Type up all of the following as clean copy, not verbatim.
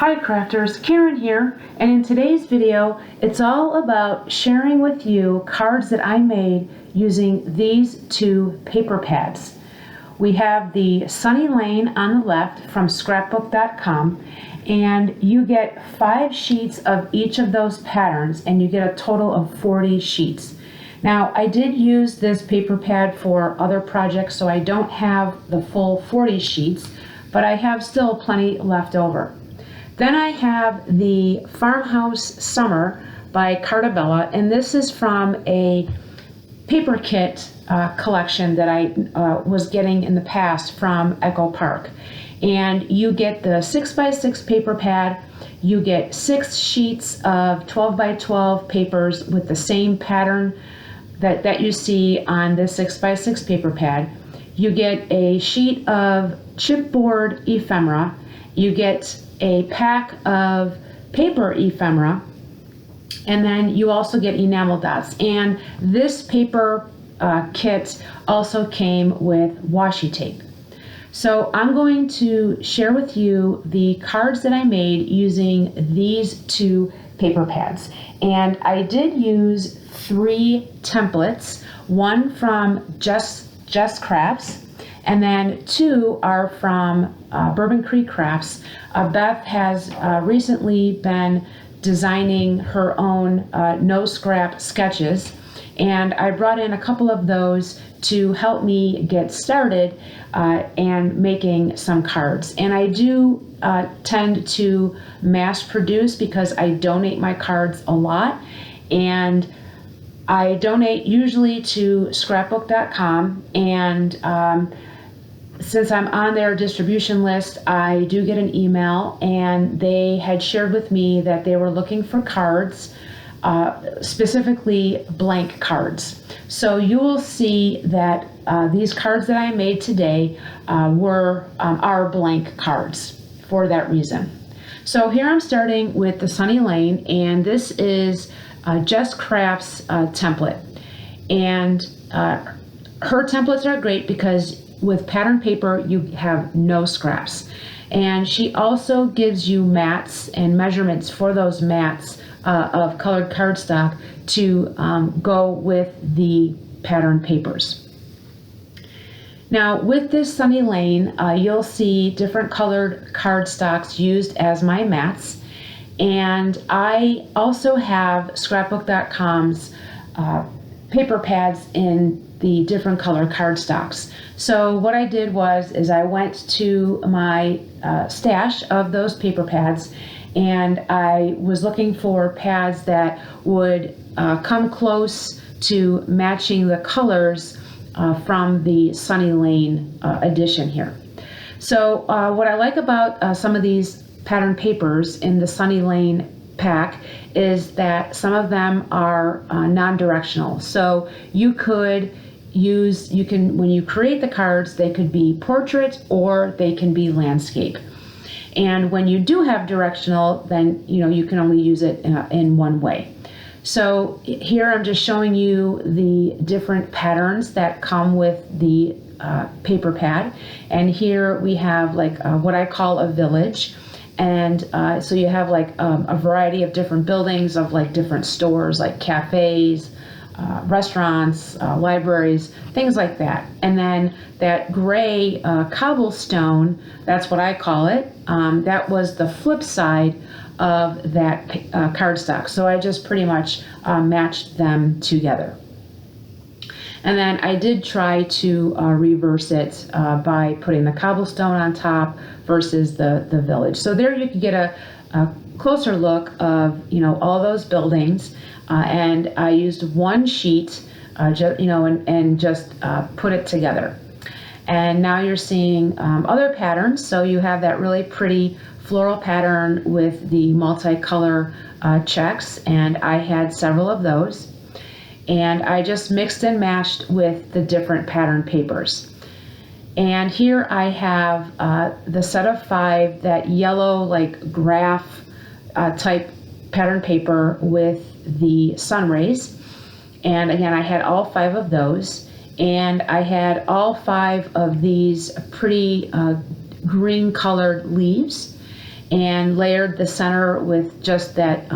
Hi crafters, Karen here, and in today's video it's all about sharing with you cards that I made using these two paper pads. We have the Sunny Lane on the left from scrapbook.com, and you get 5 sheets of each of those patterns and you get a total of 40 sheets. Now I did use this paper pad for other projects, so I don't have the full 40 sheets, but I have still plenty left over. Then I have the Farmhouse Summer by Cartabella, and this is from a paper kit collection that I was getting in the past from Echo Park. And you get the 6x6 paper pad, you get 6 sheets of 12x12 papers with the same pattern that you see on the 6x6 paper pad. You get a sheet of chipboard ephemera, you get a pack of paper ephemera, and then you also get enamel dots. And this paper kit also came with washi tape. So I'm going to share with you the cards that I made using these two paper pads. And I did use 3 templates, one from Jess Crafts, and then 2 are from Bourbon Creek Crafts. Beth has recently been designing her own no scrap sketches, and I brought in a couple of those to help me get started and making some cards. And I do tend to mass produce because I donate my cards a lot, and I donate usually to scrapbook.com, and since I'm on their distribution list, I do get an email, and they had shared with me that they were looking for cards, specifically blank cards. So you will see that these cards that I made today are blank cards for that reason. So here I'm starting with the Sunny Lane, and this is Jess Crafts template. And her templates are great because with pattern paper, you have no scraps. And she also gives you mats and measurements for those mats of colored cardstock to go with the pattern papers. Now, with this Sunny Lane, you'll see different colored cardstocks used as my mats. And I also have scrapbook.com's paper pads in the different color cardstocks. So what I did is I went to my stash of those paper pads, and I was looking for pads that would come close to matching the colors from the Sunny Lane edition here. So what I like about some of these pattern papers in the Sunny Lane pack is that some of them are non-directional. So you can, when you create the cards, they could be portrait or they can be landscape. And when you do have directional, then you can only use it in one way. So here I'm just showing you the different patterns that come with the paper pad. And here we have like what I call a village. And so you have like a variety of different buildings of like different stores, like cafes, restaurants, libraries, things like that. And then that gray cobblestone, that's what I call it, that was the flip side of that cardstock. So I just pretty much matched them together. And then I did try to reverse it by putting the cobblestone on top versus the village. So there you can get a closer look of all those buildings. And I used one sheet, and just put it together. And now you're seeing other patterns. So you have that really pretty floral pattern with the multicolor checks, and I had several of those. And I just mixed and matched with the different pattern papers. And here I have the set of 5, that yellow like graph type pattern paper with the sun rays. And again, I had all 5 of those, and I had all 5 of these pretty green colored leaves. and layered the center with just that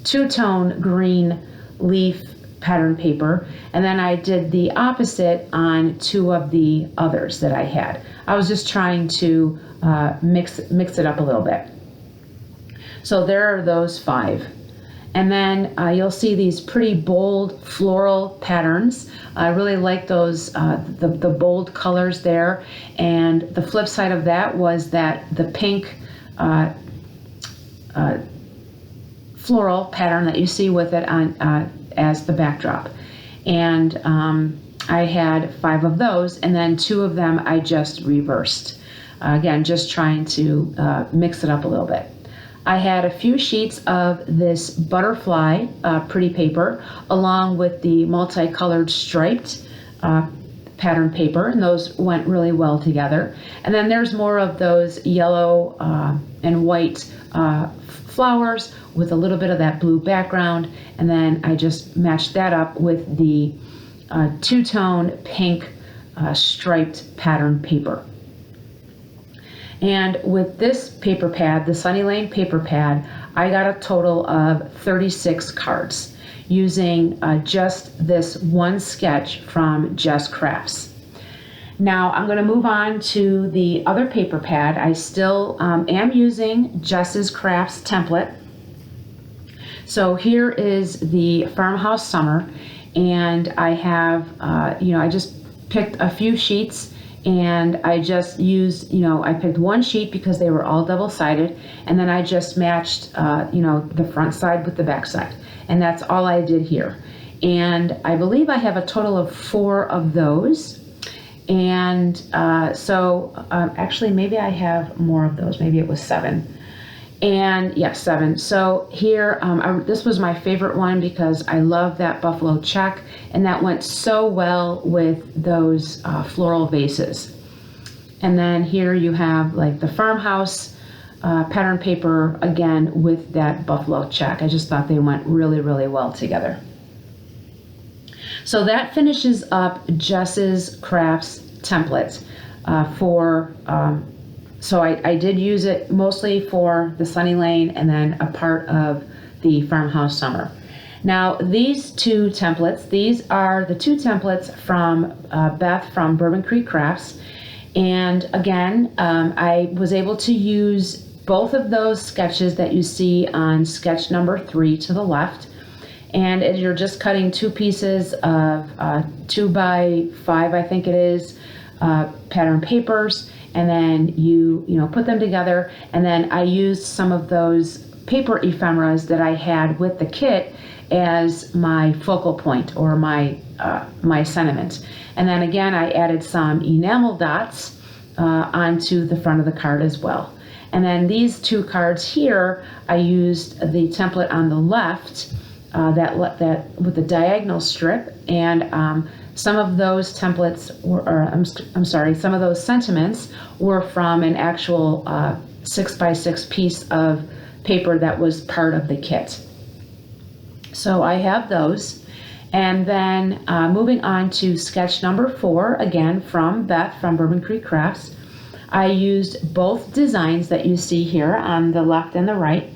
two-tone green leaf pattern paper, and then I did the opposite on two of the others that I had. I was just trying to mix it up a little bit. So there are those 5. And then you'll see these pretty bold floral patterns. I really like those, the bold colors there. And the flip side of that was that the pink floral pattern that you see with it on as the backdrop. And I had 5 of those, and then 2 of them I just reversed. Again, just trying to mix it up a little bit. I had a few sheets of this butterfly pretty paper along with the multicolored striped pattern paper, and those went really well together. And then there's more of those yellow and white flowers with a little bit of that blue background, and then I just matched that up with the two-tone pink striped pattern paper. And with this paper pad, the Sunny Lane paper pad, I got a total of 36 cards using just this one sketch from Jess Crafts. Now I'm going to move on to the other paper pad. I still am using Jess's Crafts template. So here is the Farmhouse Summer, and I have, I just picked a few sheets, and I just used, I picked one sheet because they were all double-sided, and then I just matched, the front side with the back side. And that's all I did here. And I believe I have a total of 4 of those. And actually, maybe I have more of those. Maybe it was 7. And yes, 7. So here, this was my favorite one because I love that buffalo check, and that went so well with those floral vases. And then here you have like the farmhouse pattern paper again with that buffalo check. I just thought they went really, really well together. So that finishes up Jess's Crafts template so I did use it mostly for the Sunny Lane and then a part of the Farmhouse Summer. Now these 2 templates, these are the 2 templates from Beth from Bourbon Creek Crafts. And again, I was able to use both of those sketches that you see on sketch number 3 to the left. And you're just cutting 2 pieces of 2 by 5, I think it is, pattern papers, and then you put them together. And then I used some of those paper ephemeras that I had with the kit as my focal point or my sentiment. And then again, I added some enamel dots onto the front of the card as well. And then these 2 cards here, I used the template on the left that with the diagonal strip, and some of those templates some of those sentiments were from an actual 6x6 piece of paper that was part of the kit. So I have those. And then moving on to sketch number 4, again from Beth from Bourbon Creek Crafts, I used both designs that you see here on the left and the right.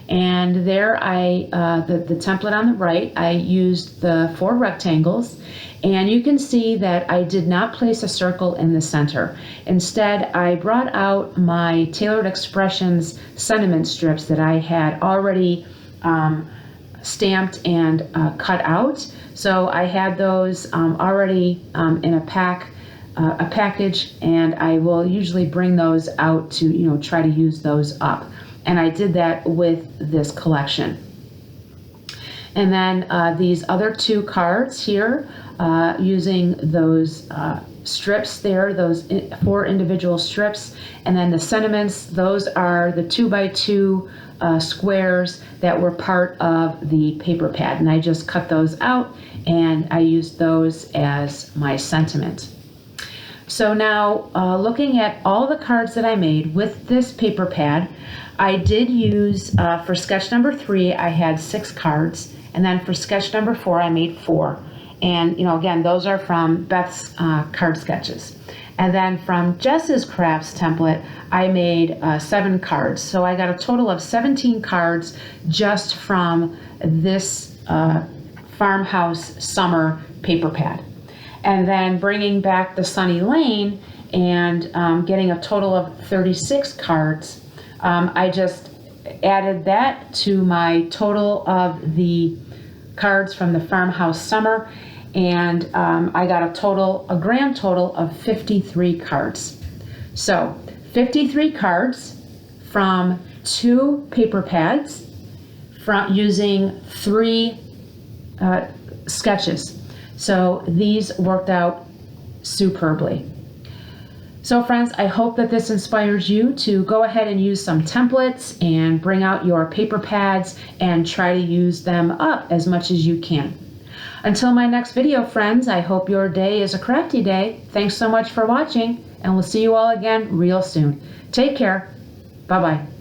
And there the template on the right, I used the 4 rectangles, and you can see that I did not place a circle in the center. Instead, I brought out my Tailored Expressions sentiment strips that I had already stamped and cut out. So I had those already in a package, and I will usually bring those out to try to use those up. And I did that with this collection. And then these other 2 cards here, using those strips there, those 4 individual strips, and then the sentiments, those are the 2x2 squares that were part of the paper pad. And I just cut those out and I used those as my sentiment. So now looking at all the cards that I made with this paper pad, I did use, for sketch number 3, I had 6 cards, and then for sketch number 4, I made 4. And, again, those are from Beth's card sketches. And then from Jess's crafts template, I made 7 cards. So I got a total of 17 cards just from this Farmhouse Summer paper pad. And then bringing back the Sunny Lane and getting a total of 36 cards, I just added that to my total of the cards from the Farmhouse Summer, and I got a grand total of 53 cards. So 53 cards from 2 paper pads from using 3 sketches. So these worked out superbly. So friends, I hope that this inspires you to go ahead and use some templates and bring out your paper pads and try to use them up as much as you can. Until my next video, friends, I hope your day is a crafty day. Thanks so much for watching, and we'll see you all again real soon. Take care. Bye-bye.